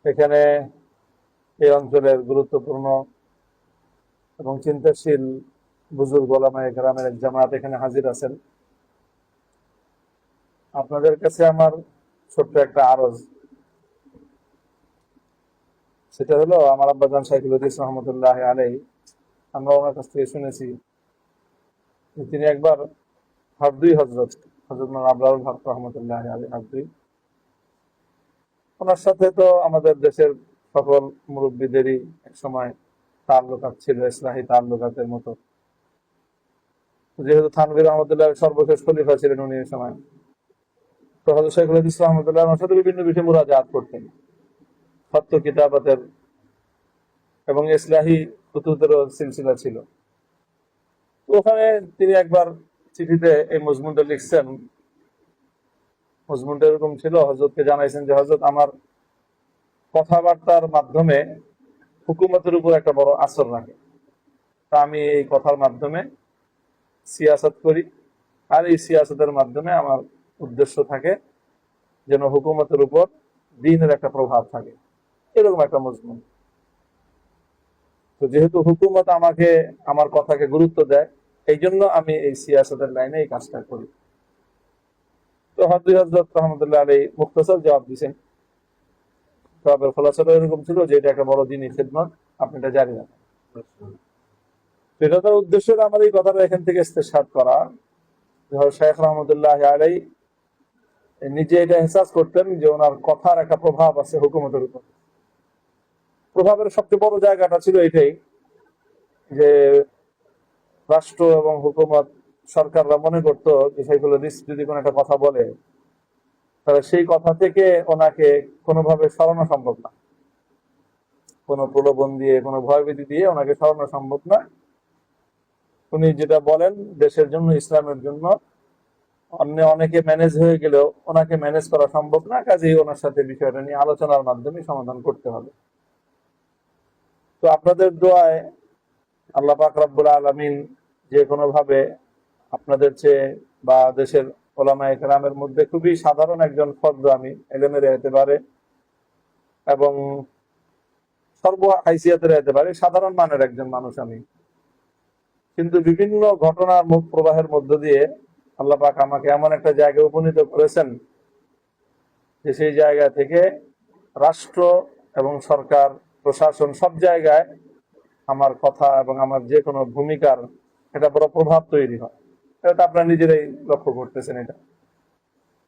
এখানে এই অঞ্চলের গুরুত্বপূর্ণ এবং চিন্তাশীল বুজুর্গ ওলামায়ে কেরামের এক জামাত এখানে হাজির আছেন। আপনাদের কাছে আমার ছোট্ট একটা আরজ, সেটা হলো আমার আব্বাজান শাইখুল হাদিস রহমতুল্লাহ আলাইহি, আমরা ওনার কাছ থেকে শুনেছি যে তিনি একবার হারদুই হজরত আবরারুল হক রহমতুল্লাহ আলাইহি হারদুই, ওনার সাথে তো আমাদের দেশের সকল মুরব্বীদেরই এক সময় তাল্লুকাত ছিল, ইসলাহি তাল্লুকাতের মতো। যেহেতু থানভীর রহমতুল্লাহ সর্বশেষ খলিফা ছিলেন উনি এই সময়, তো হযরত শাইখুল হাদিস রহমতুল্লাহ ওনার সাথে বিভিন্ন বিষয়ে মুরাজাত করতেন, ফতোয়া কিতাবাতের এবং ইসলাহি কুতুবেরও সিলসিলা ছিল। তো ওখানে তিনি একবার চিঠিতে এই মজমুনটা লিখছেন। মজমুনটা এরকম ছিল, হযরতকে জানাইছেন যে হযরত, আমার কথাবার্তার মাধ্যমে হুকুমতের উপর একটা বড় আসর রাখে, তা আমি এই কথার মাধ্যমে সিয়াসত করি, আর এই সিয়াসতের মাধ্যমে আমার উদ্দেশ্য থাকে যেন হুকুমতের উপর দ্বীনের একটা প্রভাব থাকে, এরকম একটা মজমুন। তো যেহেতু হুকুমত আমাকে আমার কথাকে গুরুত্ব দেয়, এই জন্য আমি এই সিয়াসতের লাইনে এই কাজটা করি। তো হযরত রহমতুল্লাহ আলাইহি মুখতাসার জবাব দিয়েছেন। জবাবের খোলাসাটা এরকম ছিল যে এটা একটা বড় দ্বীনি খিদমত, আপনি এটা জারি রাখেন। এটা তার উদ্দেশ্য আমার এই কথাটা এখান থেকে ইস্তেশহাদ করা। শাইখ রহমতুল্লাহ আলাইহি নিজে এটা এহসাস করতেন যে ওনার কথার একটা প্রভাব আছে হুকুমতের উপর। প্রভাবের সবচেয়ে বড় জায়গাটা ছিল এটাই যে রাষ্ট্র এবং হুকুমত, সরকাররা মনে করতো যে শাইখুল হাদিস যদি কোনো একটা কথা বলে, তাহলে সেই কথা থেকে ওনাকে কোনোভাবে সরানো সম্ভব না, কোনো প্রলোভন দিয়ে, কোনো ভয়ভীতি দিয়ে ওনাকে সরানো সম্ভব না। উনি যেটা বলেন দেশের জন্য, ইসলামের জন্য, অন্য অনেকে ম্যানেজ হয়ে গেলেও ওনাকে ম্যানেজ করা সম্ভব না, কাজেই ওনার সাথে বিষয়টা নিয়ে আলোচনার মাধ্যমে সমাধান করতে হবে। তো আপনাদের দোয়ায় আল্লাহ পাক রব্বুল আলামিন যে কোনো ভাবে আপনাদের চেয়ে বা দেশের ওলামায়ে কেরামের মধ্যে খুবই সাধারণ একজন ফর্দ, আমি এলেমের এতেবারে এবং সর্ব হাইসিয়াতের এতেবারে সাধারণ মানের একজন মানুষ আমি, কিন্তু বিভিন্ন ঘটনার মুখ প্রবাহের মধ্য দিয়ে আল্লাহ পাক আমাকে এমন একটা জায়গায় উপনীত করেছেন যে সেই জায়গা থেকে রাষ্ট্র এবং সরকার, প্রশাসন, সব জায়গায় আমার কথা এবং আমার যে কোনো ভূমিকার এটা বড় প্রভাব তৈরি হয়। এটা আপনারা নিজেরাই লক্ষ্য করতেছেন এটা,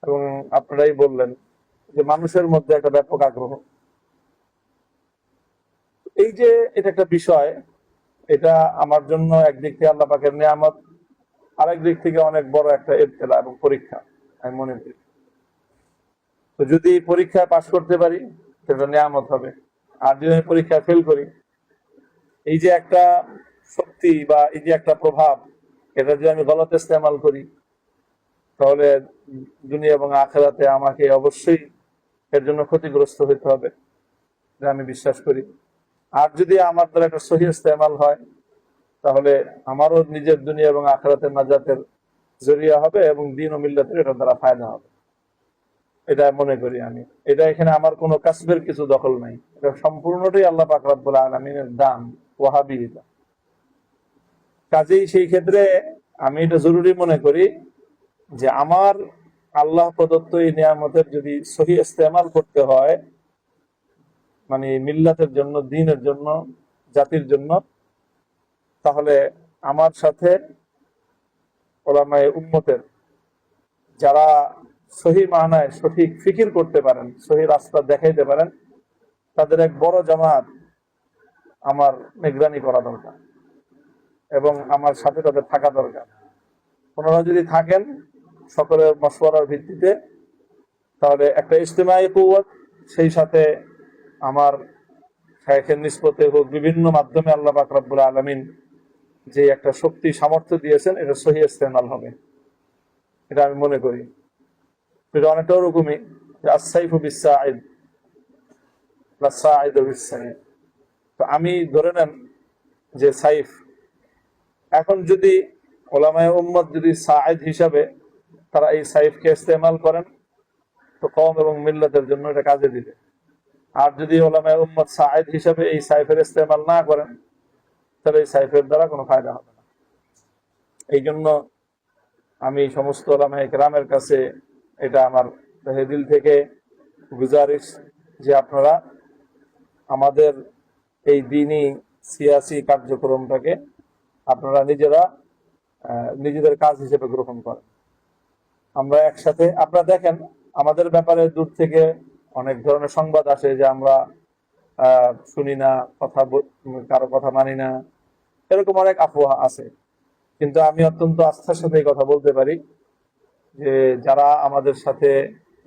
এবং আপনারাই বললেন যে মানুষের মধ্যে একটা ব্যাপক আগ্রহ। এই যে এটা একটা বিষয়, এটা আমার জন্য একদিক থেকে আল্লাহ পাকের নিয়ামত, আরেক দিক থেকে অনেক বড় একটা ইবতিলা এবং পরীক্ষা আমি মনে করি। তো যদি পরীক্ষায় পাশ করতে পারি সেটা নিয়ামত হবে, আর যদি আমি পরীক্ষায় ফেল করি, এই যে একটা শক্তি বা এই যে একটা প্রভাব, এটা যদি আমি গলত ইস্তেমাল করি, তাহলে দুনিয়া এবং আখিরাতে আমাকে অবশ্যই এর জন্য ক্ষতিগ্রস্ত হইতে হবে, এটা আমি বিশ্বাস করি। আর যদি আমার দ্বারা একটা সহিহ ইস্তেমাল হয়, তাহলে আমারও নিজের দুনিয়া এবং আখিরাতের নাজাতের জরিয়া হবে এবং দ্বীন ও মিল্লাতের এটার দ্বারা ফায়দা হবে, এটা মনে করি আমি। এটা এখানে আমার কোনো কাসবের কিছু দখল নাই, এটা সম্পূর্ণটাই আল্লাহ পাক রব্বুল আলামিনের দান, ওয়াহাবিয়ত। কাজেই সেই ক্ষেত্রে আমি এটা জরুরি মনে করি যে আমার আল্লাহ প্রদত্ত এই নিয়ামতের যদি সহি ইস্তেমাল করতে হয়, মানে মিল্লাতের জন্য, দ্বীনের জন্য, জাতির জন্য, তাহলে আমার সাথে উলামায়ে উম্মতের যারা সহি মানায় সঠিক ফিকির করতে পারেন, সহি রাস্তা দেখাইতে পারেন, তাদের এক বড় জামাত আমার নিগরানি করা দরকার এবং আমার সাথে তাদের থাকা দরকার। ওনারা যদি থাকেন সকলের মশওয়ারার ভিত্তিতে, তাহলে একটা ইজতিমাই কুওয়াত, সেই সাথে আমার শায়েখের নিসবতে হোক, বিভিন্ন মাধ্যমে আল্লাহ পাক রব্বুল আলামিন যে একটা শক্তি সামর্থ্য দিয়েছেন, এটা সহি ইস্তেমাল হবে, এটা আমি মনে করি। এটা অনেকটা ওরকমই আসসাইফু বিসসাইদ লা সাইদু বিসসাইদ। তো আমি ধরে নেন যে সাইফ, এখন যদি ওলামায়ে উম্মত যদি সাইদ হিসাবে তারা এই সাইফকে ইস্তেমাল করেন, তো কওম এবং মিল্লাতের জন্য এটা কাজে দিবে। আর যদি ওলামায়ে উম্মত সাঈদ হিসেবে এই সাইফের ইস্তেমাল না করেন, তাহলে এই সাইফের দ্বারা কোনো ফায়দা হবে না। এই জন্য আমি সমস্ত ওলামায়ে কেরামের কাছে এটা আমার দিল থেকে গুজারিশ যে আপনারা আমাদের এই দ্বীনি সিয়াসি কার্যক্রমটাকে আপনারা নিজেদের কাজ হিসেবে গ্রহণ করেন। আমরা একসাথে, আপনারা দেখেন আমাদের ব্যাপারে দূর থেকে অনেক ধরনের সংবাদ আসে যে আমরা শুনি না, কারো কথা মানি না, এরকম অনেক আফওয়াহ আছে। কিন্তু আমি অত্যন্ত আস্থার সাথে এই কথা বলতে পারি যে যারা আমাদের সাথে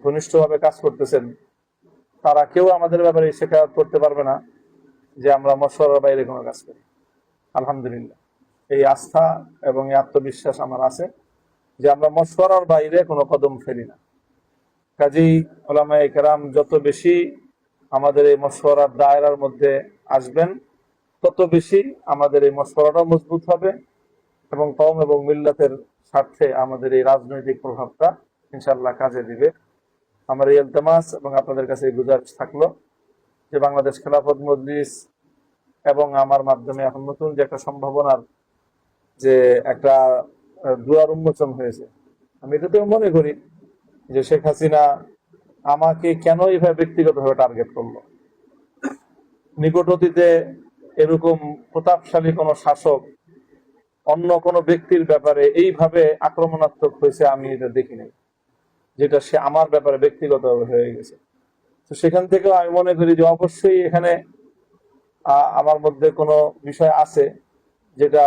ঘনিষ্ঠভাবে কাজ করতেছেন তারা কেউ আমাদের ব্যাপারে শেখায়ত করতে পারবে না যে আমরা মশওয়ারার বাইরে কোনো কাজ করি। আলহামদুলিল্লাহ, এই আস্থা এবং এই আত্মবিশ্বাস আমার আছে যে আমরা মশওয়ারার বাইরে কোনো কদম ফেলি না। কাজেই উলামায়ে কেরাম যত বেশি আমাদের এই মশওয়ারার দায়রার মধ্যে আসবেন, তত বেশি আমাদের এই মশওয়ারাটাও মজবুত হবে এবং কওম এবং মিল্লাতের স্বার্থে আমাদের এই রাজনৈতিক প্রভাবটা ইনশাআল্লাহ কাজে দিবে। আমার এই ইলতিমাস এবং আপনাদের কাছে গুজারিশ থাকলো যে বাংলাদেশ খেলাফত মজলিস এবং আমার মাধ্যমে এখন নতুন যে একটা সম্ভাবনার যে একটা দুয়ার উন্মোচন হয়েছে, আমি এটাতেও মনে করি যে শেখ হাসিনা আমাকে কেন এইভাবে ব্যক্তিগতভাবে টার্গেট করলো। নিকট অতীতে এরকম প্রতাপশালী কোনো শাসক অন্য কোনো ব্যক্তির ব্যাপারে এইভাবে আক্রমণাত্মক হয়েছে আমি এটা দেখি নাই, যেটা সে আমার ব্যাপারে ব্যক্তিগতভাবে হয়ে গেছে। তো সেখান থেকেও আমি মনে করি যে অবশ্যই এখানে আমার মধ্যে কোনো বিষয় আছে যেটা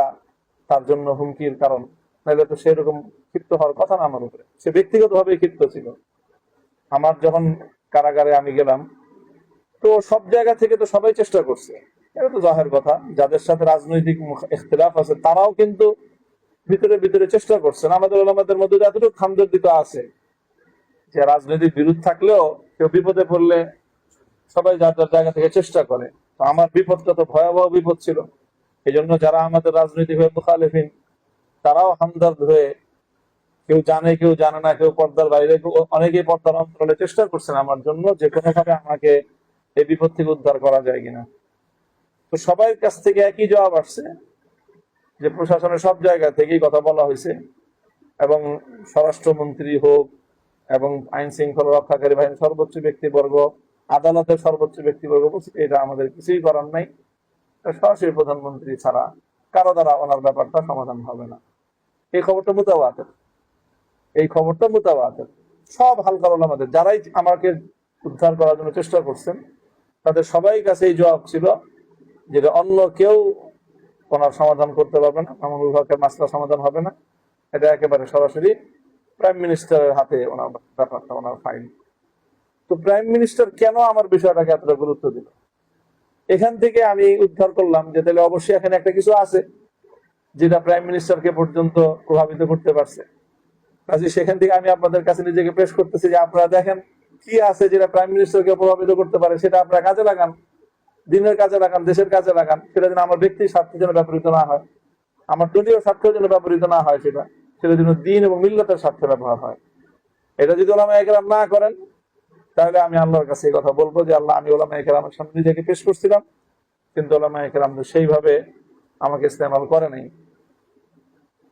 তার জন্য হুমকির কারণ, নাহলে তো সেরকম ক্ষিপ্ত হওয়ার কথা না আমার উপরে। সে ব্যক্তিগতভাবে ক্ষিপ্ত ছিল। আমার যখন কারাগারে আমি গেলাম, তো সব জায়গা থেকে তো সবাই চেষ্টা করছে, এটা তো জাহের কথা, যাদের সাথে রাজনৈতিক ইখতিলাফ আছে তারাও কিন্তু ভিতরে ভিতরে চেষ্টা করছেন। আমাদের ওলামাদের মধ্যে এতটুকু খামদর্দিতা আছে যে রাজনৈতিক বিরোধ থাকলেও কেউ বিপদে পড়লে সবাই যার যার জায়গা থেকে চেষ্টা করে। তো আমার বিপদটা তো ভয়াবহ বিপদ ছিল। এই জন্য যারা আমাদের রাজনৈতিক হয়ে মুখালিফিন তারাও হামদর্দ হয়ে, কেউ জানে কেউ জানে না, কেউ পর্দার বাইরে, অনেকেই পর্দার অন্তরালে চেষ্টা করছেন আমার জন্য যে কোনোভাবে আমাকে এই বিপদ থেকে উদ্ধার করা যায় কিনা। তো সবার কাছ থেকে একই জবাব আসছে যে প্রশাসনের সব জায়গা থেকেই কথা বলা হয়েছে, এবং স্বরাষ্ট্রমন্ত্রী হোক এবং আইন শৃঙ্খলা রক্ষাকারী বাহিনীর সর্বোচ্চ ব্যক্তিবর্গ, আদালতের সর্বোচ্চ ব্যক্তিবর্গ বলছে এটা আমাদের কিছুই করার নাই, সরাসরি প্রধানমন্ত্রী ছাড়া কারো দ্বারা ওনার ব্যাপারটা সমাধান হবে না। এই খবরটা মুতাওয়াতির। সব হালকার ওলামাদের যারাই আমাকে উদ্ধার করার জন্য চেষ্টা করছেন তাদের সবাই কাছে এই জবাব ছিল যেটা অন্য কেউ ওনার সমাধান করতে পারবে না, মামুনুল হকের মাসলা সমাধান হবে না, এটা একেবারে সরাসরি প্রাইম মিনিস্টারের হাতে ওনার ব্যাপারটা, ওনার ফাইল। তো প্রাইম মিনিস্টার কেন আমার বিষয়টাকে এতটা গুরুত্ব দিল, এখান থেকে আমি উদ্ধার করলাম যে তাহলে অবশ্যই এখানে একটা কিছু আছে যেটা প্রাইম মিনিস্টারকে পর্যন্ত প্রভাবিত করতে পারছে। কাজে সেখান থেকে আমি আপনাদের কাছে নিজেকে পেশ করতেছি যে আপনারা দেখেন কি আছে যেটা প্রাইম মিনিস্টারকে প্রভাবিত করতে পারে, সেটা আপনারা কাজে লাগান, দিনের কাজে লাগান, দেশের কাজে লাগান। সেটা যেন আমার ব্যক্তির স্বার্থের জন্য ব্যবহৃত না হয়, আমার দলীয় স্বার্থের জন্য ব্যবহৃত না হয়, সেটা যেন দ্বীন এবং মিল্লাতের স্বার্থে ব্যবহার হয়। এটা যদি উলামায়ে কেরাম না করেন তাহলে আমি আল্লাহর কাছে এই কথা বলবো যে আল্লাহ, আমি উলামায়ে কেরামের সামনে নিজেকে পেশ করছিলাম, কিন্তু উলামায়ে কেরাম সেইভাবে আমাকে ইস্তেমাল করে নাই।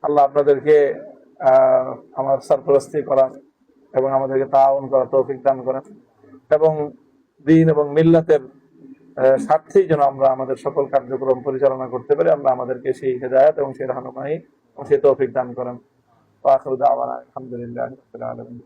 আল্লাহ আপনাদেরকে আমার সরপরস্তি করার এবং আমাদেরকে তাআউন করার তৌফিক দান করেন, এবং দ্বীন এবং মিল্লাতের স্বার্থেই যেন আমরা আমাদের সকল কার্যক্রম পরিচালনা করতে পারি। আল্লাহ আমাদেরকে সেই হিদায়াত এবং সেই রাহনুমাই এবং সেই তৌফিক দান করেন। ওয়া আখিরু দাওয়ানা আলহামদুলিল্লাহি রাব্বিল আলামিন।